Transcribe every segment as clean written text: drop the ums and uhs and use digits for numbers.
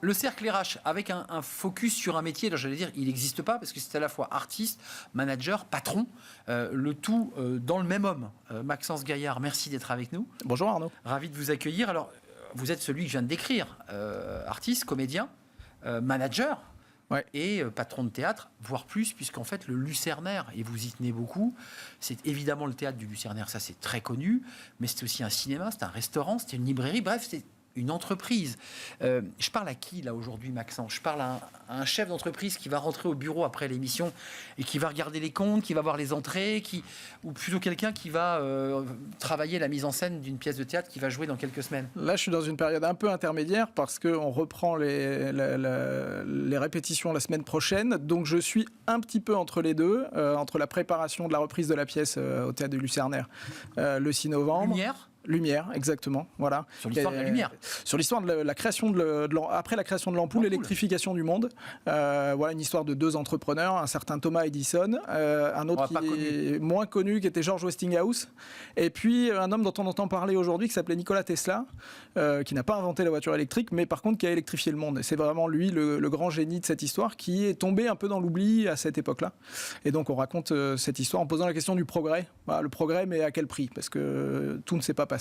Le cercle RH, avec un focus sur un métier, alors j'allais dire, il n'existe pas, parce que c'est à la fois artiste, manager, patron, le tout dans le même homme. Maxence Gaillard, merci d'être avec nous. Bonjour Arnaud. Ravi de vous accueillir. Alors, vous êtes celui que je viens de décrire, artiste, comédien, manager, ouais. Et patron de théâtre, voire plus, puisqu'en fait, le Lucernaire, et vous y tenez beaucoup, c'est évidemment le théâtre du Lucernaire, ça c'est très connu, mais c'est aussi un cinéma, c'est un restaurant, c'est une librairie, bref, c'est une entreprise. Je parle à qui, là, aujourd'hui, Maxence ? Je parle à un chef d'entreprise qui va rentrer au bureau après l'émission et qui va regarder les comptes, qui va voir les entrées, ou plutôt quelqu'un qui va travailler la mise en scène d'une pièce de théâtre qui va jouer dans quelques semaines. Là, je suis dans une période un peu intermédiaire parce qu'on reprend les répétitions la semaine prochaine. Donc, je suis un petit peu entre les deux, entre la préparation de la reprise de la pièce au Théâtre du Lucernaire le 6 novembre. Lumière, exactement. Voilà. Sur l'histoire de la lumière. Sur l'histoire de la création après la création de l'ampoule, l'électrification du monde. Voilà une histoire de deux entrepreneurs, un certain Thomas Edison, un autre qui est moins connu, qui était George Westinghouse, et puis un homme dont on entend parler aujourd'hui qui s'appelait Nikola Tesla, qui n'a pas inventé la voiture électrique, mais par contre qui a électrifié le monde. Et c'est vraiment lui le grand génie de cette histoire qui est tombé un peu dans l'oubli à cette époque-là. Et donc on raconte cette histoire en posant la question du progrès. Voilà, le progrès, mais à quel prix ? Parce que tout ne s'est pas passé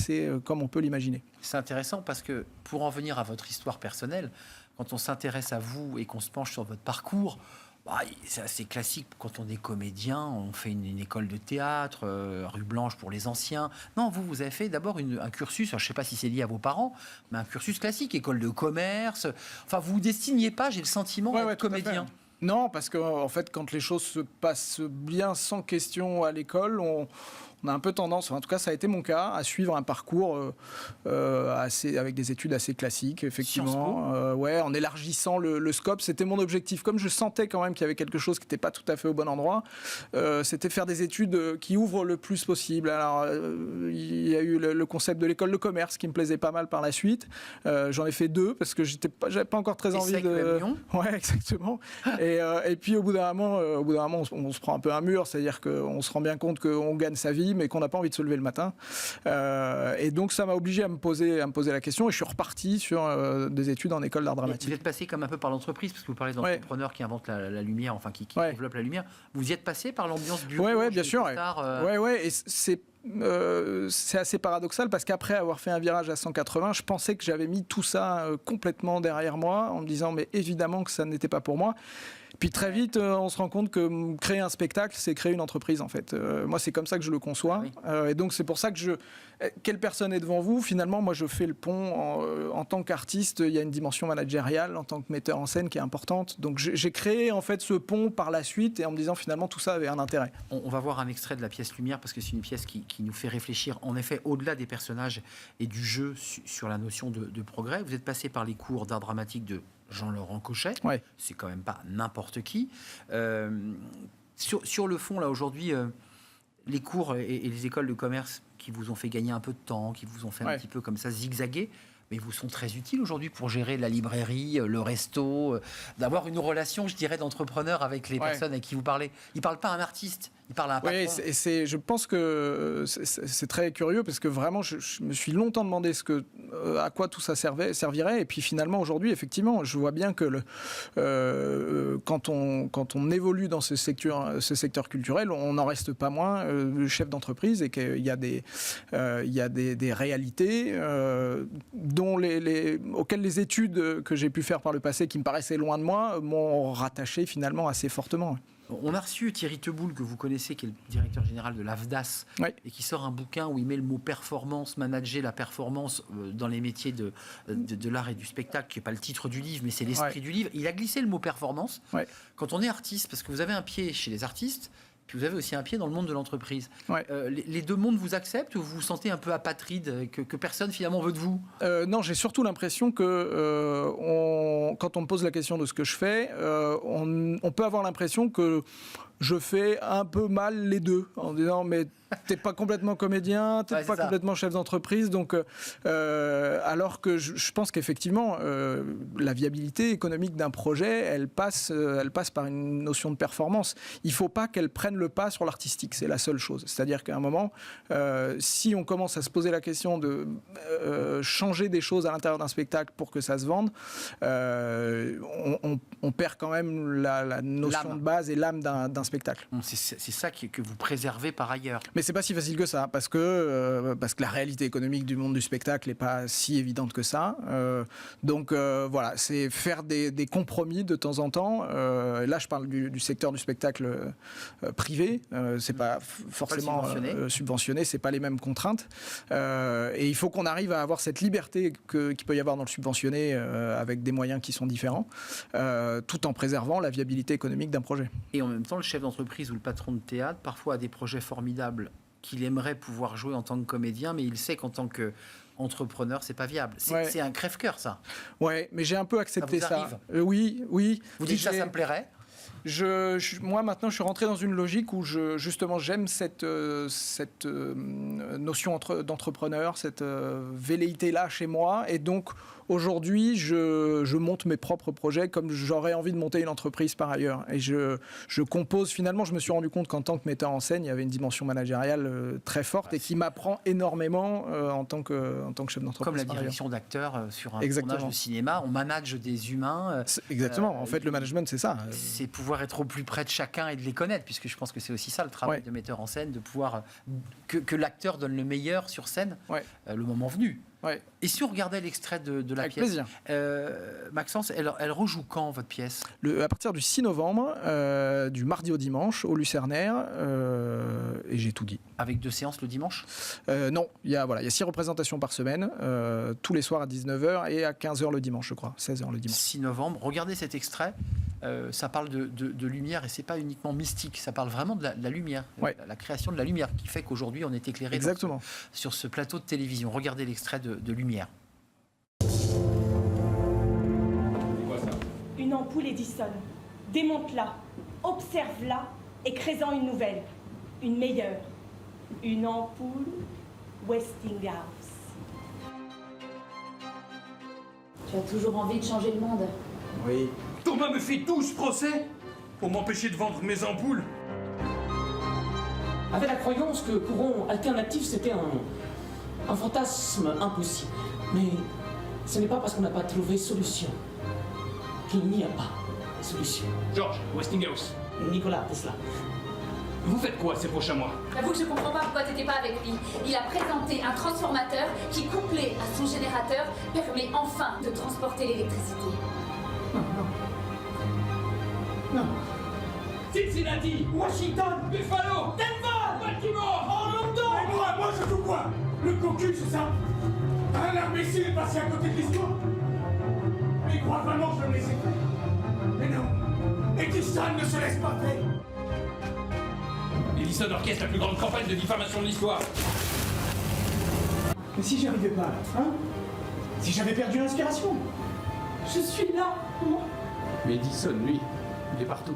comme on peut l'imaginer. C'est intéressant parce que pour en venir à votre histoire personnelle, quand on s'intéresse à vous et qu'on se penche sur votre parcours, c'est assez classique. Quand on est comédien, on fait une école de théâtre, rue Blanche pour les anciens. Non, vous avez fait d'abord un cursus, je ne sais pas si c'est lié à vos parents, mais un cursus classique, école de commerce. Enfin, vous ne vous destiniez pas, j'ai le sentiment, à être comédien. Non, parce qu'en fait, quand les choses se passent bien sans question à l'école, on a un peu tendance, en tout cas ça a été mon cas, à suivre un parcours avec des études assez classiques, effectivement. En élargissant le scope, c'était mon objectif. Comme je sentais quand même qu'il y avait quelque chose qui n'était pas tout à fait au bon endroit, c'était faire des études qui ouvrent le plus possible. Alors, il y a eu le concept de l'école de commerce qui me plaisait pas mal par la suite. J'en ai fait 2 parce que j'avais pas encore très envie de... Ouais, exactement. Et puis au bout d'un moment, on se prend un peu un mur, c'est-à-dire qu'on se rend bien compte qu'on gagne sa vie, mais qu'on n'a pas envie de se lever le matin. Et donc ça m'a obligé à me poser la question, et je suis reparti sur des études en école d'art dramatique. Vous êtes passé comme un peu par l'entreprise, parce que vous parlez d'entrepreneurs qui inventent la lumière, enfin qui développent la lumière. Vous y êtes passé par l'ambiance bureau? Oui, bien sûr. Et c'est assez paradoxal parce qu'après avoir fait un virage à 180, je pensais que j'avais mis tout ça complètement derrière moi en me disant mais évidemment que ça n'était pas pour moi. Puis très vite, on se rend compte que créer un spectacle, c'est créer une entreprise en fait. Moi, c'est comme ça que je le conçois. Et donc, c'est pour ça que quelle personne est devant vous ? Finalement, moi, je fais le pont. En tant qu'artiste, il y a une dimension managériale en tant que metteur en scène qui est importante. Donc, j'ai créé en fait ce pont par la suite et en me disant finalement tout ça avait un intérêt. On va voir un extrait de la pièce Lumière parce que c'est une pièce qui nous fait réfléchir, en effet, au-delà des personnages et du jeu sur la notion de progrès. Vous êtes passé par les cours d'art dramatique de Jean-Laurent Cochet, c'est quand même pas n'importe qui. Sur le fond, là, aujourd'hui, les cours et les écoles de commerce qui vous ont fait gagner un peu de temps, qui vous ont fait un petit peu comme ça zigzaguer, mais vous sont très utiles aujourd'hui pour gérer la librairie, le resto, d'avoir une relation, je dirais, d'entrepreneur avec les personnes à qui vous parlez. Il ne parle pas à un artiste, il parle à un patron. Oui, je pense que c'est très curieux parce que vraiment, je me suis longtemps demandé à quoi tout ça servirait. Et puis finalement, aujourd'hui, effectivement, je vois bien que quand on évolue dans ce secteur culturel, on n'en reste pas moins chef d'entreprise et qu'il y a des réalités auxquelles les études que j'ai pu faire par le passé, qui me paraissaient loin de moi, m'ont rattaché finalement assez fortement. On a reçu Thierry Teboul, que vous connaissez, qui est le directeur général de l'AFDAS, et qui sort un bouquin où il met le mot performance, manager la performance dans les métiers de l'art et du spectacle, qui n'est pas le titre du livre, mais c'est l'esprit du livre. Il a glissé le mot performance. Quand on est artiste, parce que vous avez un pied chez les artistes, puis vous avez aussi un pied dans le monde de l'entreprise. Les deux mondes vous acceptent ou vous vous sentez un peu apatride, que personne finalement veut de vous ? Non, j'ai surtout l'impression que quand on me pose la question de ce que je fais, on peut avoir l'impression que je fais un peu mal les deux, en disant mais t'es pas complètement comédien, t'es pas complètement chef d'entreprise, donc alors que je pense qu'effectivement la viabilité économique d'un projet, elle passe par une notion de performance. Il faut pas qu'elle prenne le pas sur l'artistique, c'est la seule chose. C'est-à-dire qu'à un moment, si on commence à se poser la question de changer des choses à l'intérieur d'un spectacle pour que ça se vende, on perd quand même la notion de base et l'âme d'un spectacle. C'est ça que vous préservez par ailleurs. Mais c'est pas si facile que ça, parce que la réalité économique du monde du spectacle n'est pas si évidente que ça. Donc voilà, c'est faire des compromis de temps en temps. Là, je parle du secteur du spectacle privé. C'est pas forcément subventionné, c'est pas les mêmes contraintes. Et il faut qu'on arrive à avoir cette liberté qu'il peut y avoir dans le subventionné avec des moyens qui sont différents, tout en préservant la viabilité économique d'un projet. Et en même temps, le chef d'entreprise ou le patron de théâtre, parfois a des projets formidables qu'il aimerait pouvoir jouer en tant que comédien, mais il sait qu'en tant qu'entrepreneur, c'est pas viable. C'est un crève-cœur, ça. Ouais, mais j'ai un peu accepté ça. Oui. Vous dites ça me plairait ? Moi, maintenant, je suis rentré dans une logique où justement, j'aime cette notion d'entrepreneur, cette velléité-là chez moi. Et donc, aujourd'hui, je monte mes propres projets comme j'aurais envie de monter une entreprise par ailleurs. Et je compose. Finalement, je me suis rendu compte qu'en tant que metteur en scène, il y avait une dimension managériale très forte et qui m'apprend énormément en tant que chef d'entreprise. Comme la direction d'acteurs sur un tournage de cinéma, on manage des humains. Exactement. En fait, le management, c'est ça. C'est pouvoir être au plus près de chacun et de les connaître, puisque je pense que c'est aussi ça le travail de metteur en scène, de pouvoir que l'acteur donne le meilleur sur scène le moment venu. Ouais. Et si on regardait l'extrait de la Avec pièce, plaisir. Maxence, elle rejoue quand votre pièce ? À partir du 6 novembre, du mardi au dimanche, au Lucernaire, et j'ai tout dit. Avec 2 séances le dimanche ? Non, il y a 6 représentations par semaine, tous les soirs à 19h et à 15h le dimanche, je crois, 16h le dimanche. 6 novembre, regardez cet extrait, ça parle de lumière et c'est pas uniquement mystique, ça parle vraiment de la lumière, la création de la lumière qui fait qu'aujourd'hui on est éclairé sur ce plateau de télévision. Regardez l'extrait de lumière. Une ampoule Edison. Démonte-la, observe-la et crée-en une nouvelle, une meilleure. Une ampoule Westinghouse. Tu as toujours envie de changer le monde. Oui. Thomas me fait 12 procès pour m'empêcher de vendre mes ampoules. Avait la croyance que courant alternatif c'était un fantasme impossible. Mais ce n'est pas parce qu'on n'a pas trouvé solution qu'il n'y a pas de solution. George Westinghouse. Nikola Tesla. Vous faites quoi ces prochains mois ? J'avoue que je comprends pas pourquoi t'étais pas avec lui. Il a présenté un transformateur qui, couplé à son générateur, permet enfin de transporter l'électricité. Non. Cincinnati, Washington, Buffalo, Denver, Baltimore, Orlando. Et moi je fous quoi ? Le cocu, c'est ça ? Un imbécile est passé à côté de l'histoire ? Mais il croit vraiment que je me laissais faire ? Mais non, Edison ne se laisse pas faire. Edison orchestre la plus grande campagne de diffamation de l'histoire. Mais si j'y arrivais pas, hein ? Si j'avais perdu l'inspiration ? Je suis là, moi. Mais Edison, lui, il est partout.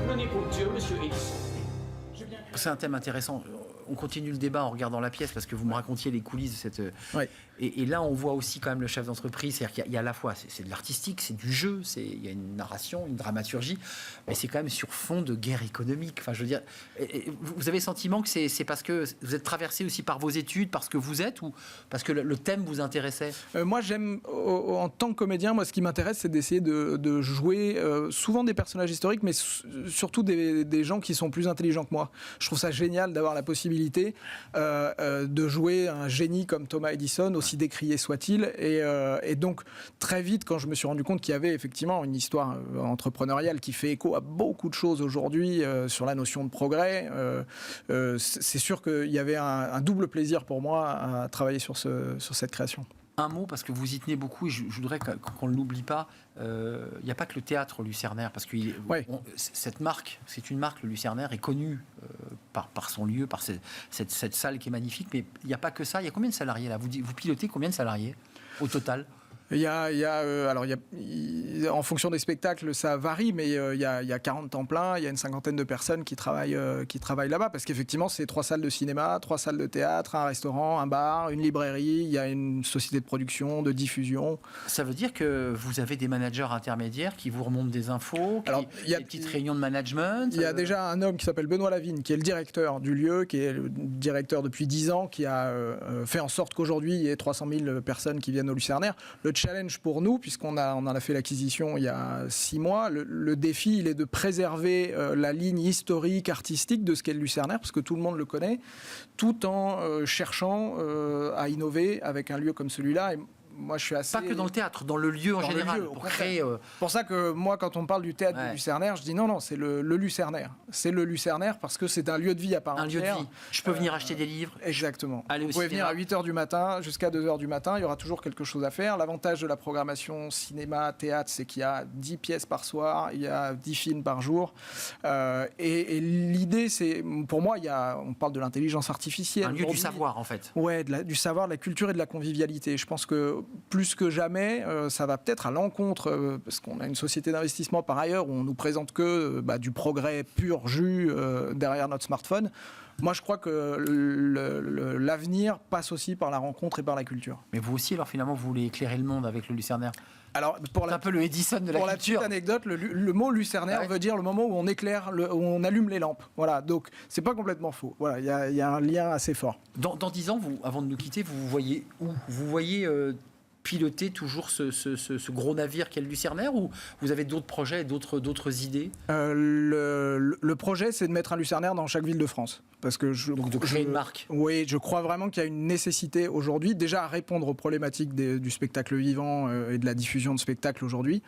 Prenez pour Dieu, monsieur Edison. C'est un thème intéressant. On continue le débat en regardant la pièce parce que vous me racontiez les coulisses de cette. Et là, on voit aussi quand même le chef d'entreprise. C'est-à-dire qu'il y a à la fois c'est de l'artistique, c'est du jeu, il y a une narration, une dramaturgie, mais c'est quand même sur fond de guerre économique. Enfin, je veux dire, vous avez le sentiment que c'est parce que vous êtes traversé aussi par vos études, parce que vous êtes, ou parce que le thème vous intéressait ? Moi, j'aime, en tant que comédien, moi, ce qui m'intéresse, c'est d'essayer de jouer souvent des personnages historiques, mais surtout des gens qui sont plus intelligents que moi. Je trouve ça génial d'avoir la possibilité de jouer un génie comme Thomas Edison, aussi décrié soit-il. Et donc, très vite, quand je me suis rendu compte qu'il y avait effectivement une histoire entrepreneuriale qui fait écho à beaucoup de choses aujourd'hui sur la notion de progrès, c'est sûr qu'il y avait un double plaisir pour moi à travailler sur cette création. Un mot, parce que vous y tenez beaucoup, et je voudrais qu'on ne l'oublie pas, il n'y a pas que le théâtre Lucernaire, parce que cette marque, c'est une marque, le Lucernaire, est connue par son lieu, par cette salle qui est magnifique, mais il n'y a pas que ça. Il y a combien de salariés là ? Vous pilotez combien de salariés au total ? En fonction des spectacles, ça varie, mais il y a 40 temps plein, il y a une cinquantaine de personnes qui travaillent là-bas, parce qu'effectivement, c'est 3 salles de cinéma, 3 salles de théâtre, un restaurant, un bar, une librairie, il y a une société de production, de diffusion. Ça veut dire que vous avez des managers intermédiaires qui vous remontent des infos, des petites réunions de management. Il y a déjà un homme qui s'appelle Benoît Lavigne, qui est le directeur du lieu, qui est le directeur depuis 10 ans, qui a fait en sorte qu'aujourd'hui, il y ait 300 000 personnes qui viennent au Lucernaire. Le challenge pour nous, puisqu'on en a fait l'acquisition il y a 6 mois, le défi, il est de préserver la ligne historique, artistique de ce qu'est le Lucernaire, parce que tout le monde le connaît, tout en cherchant à innover avec un lieu comme celui-là. Et moi, je suis assez... Pas que dans le théâtre, dans le lieu en général, pour créer... C'est pour ça que moi, quand on parle du théâtre du Lucernaire, je dis non, c'est le Lucernaire. C'est le Lucernaire parce que c'est un lieu de vie à part entière. Un lieu de vie. Je peux venir acheter des livres. Exactement. Aller au Vous pouvez cinéma. venir à 8h du matin jusqu'à 2h du matin. Il y aura toujours quelque chose à faire. L'avantage de la programmation cinéma, théâtre, c'est qu'il y a 10 pièces par soir, il y a 10 films par jour. Et l'idée, c'est, pour moi, on parle de l'intelligence artificielle. Un lieu du savoir, en fait. Ouais, du savoir, de la culture et de la convivialité. Je pense que plus que jamais, ça va peut-être à l'encontre, parce qu'on a une société d'investissement par ailleurs où on nous présente que du progrès pur jus derrière notre smartphone. Moi, je crois que l'avenir passe aussi par la rencontre et par la culture. Mais vous aussi, alors finalement, vous voulez éclairer le monde avec le Lucernaire. Alors, c'est un peu le Edison de la pour culture. La petite anecdote, le mot Lucernaire veut dire le moment où on éclaire, où on allume les lampes. Voilà, donc c'est pas complètement faux. Voilà, il y a un lien assez fort. Dans 10 ans, avant de nous quitter, vous voyez où? Vous voyez piloter toujours ce gros navire qu'est le Lucernaire, ou vous avez d'autres projets, d'autres idées? Le projet, c'est de mettre un Lucernaire dans chaque ville de France. Parce que Donc de créer une marque. Oui, je crois vraiment qu'il y a une nécessité aujourd'hui, déjà à répondre aux problématiques du spectacle vivant et de la diffusion de spectacles aujourd'hui.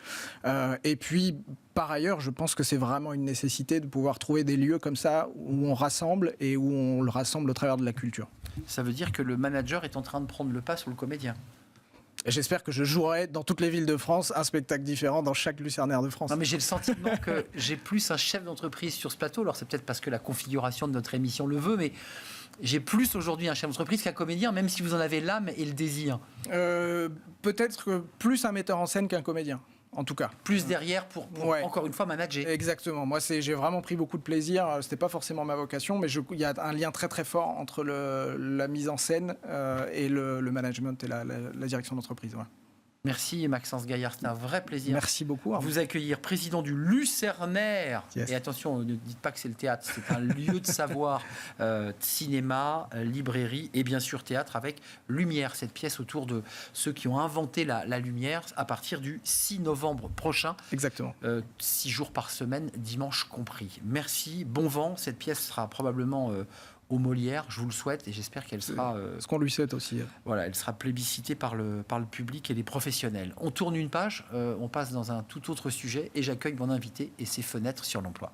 Et puis, par ailleurs, je pense que c'est vraiment une nécessité de pouvoir trouver des lieux comme ça où on rassemble et où on le rassemble au travers de la culture. Ça veut dire que le manager est en train de prendre le pas sur le comédien. J'espère que je jouerai dans toutes les villes de France un spectacle différent dans chaque Lucernaire de France. Non, mais j'ai le sentiment que j'ai plus un chef d'entreprise sur ce plateau. Alors c'est peut-être parce que la configuration de notre émission le veut, mais j'ai plus aujourd'hui un chef d'entreprise qu'un comédien, même si vous en avez l'âme et le désir. Peut-être que plus un metteur en scène qu'un comédien. En tout cas. Plus derrière pour encore une fois, manager. Exactement. Moi, j'ai vraiment pris beaucoup de plaisir. C'était pas forcément ma vocation, mais il y a un lien très très fort entre la mise en scène et le management et la direction d'entreprise. Voilà. Merci Maxence Gaillard, c'était un vrai plaisir. Merci beaucoup. Vous accueillir, président du Lucernaire. Yes. Et attention, ne dites pas que c'est le théâtre, c'est un lieu de savoir, cinéma, librairie et bien sûr théâtre avec Lumière, cette pièce autour de ceux qui ont inventé la lumière à partir du 6 novembre prochain. Exactement. 6 jours par semaine, dimanche compris. Merci, bon vent, cette pièce sera probablement... au Molière, je vous le souhaite et j'espère qu'elle sera... ce qu'on lui souhaite aussi. Voilà, elle sera plébiscitée par le public et les professionnels. On tourne une page, on passe dans un tout autre sujet et j'accueille mon invité et ses fenêtres sur l'emploi.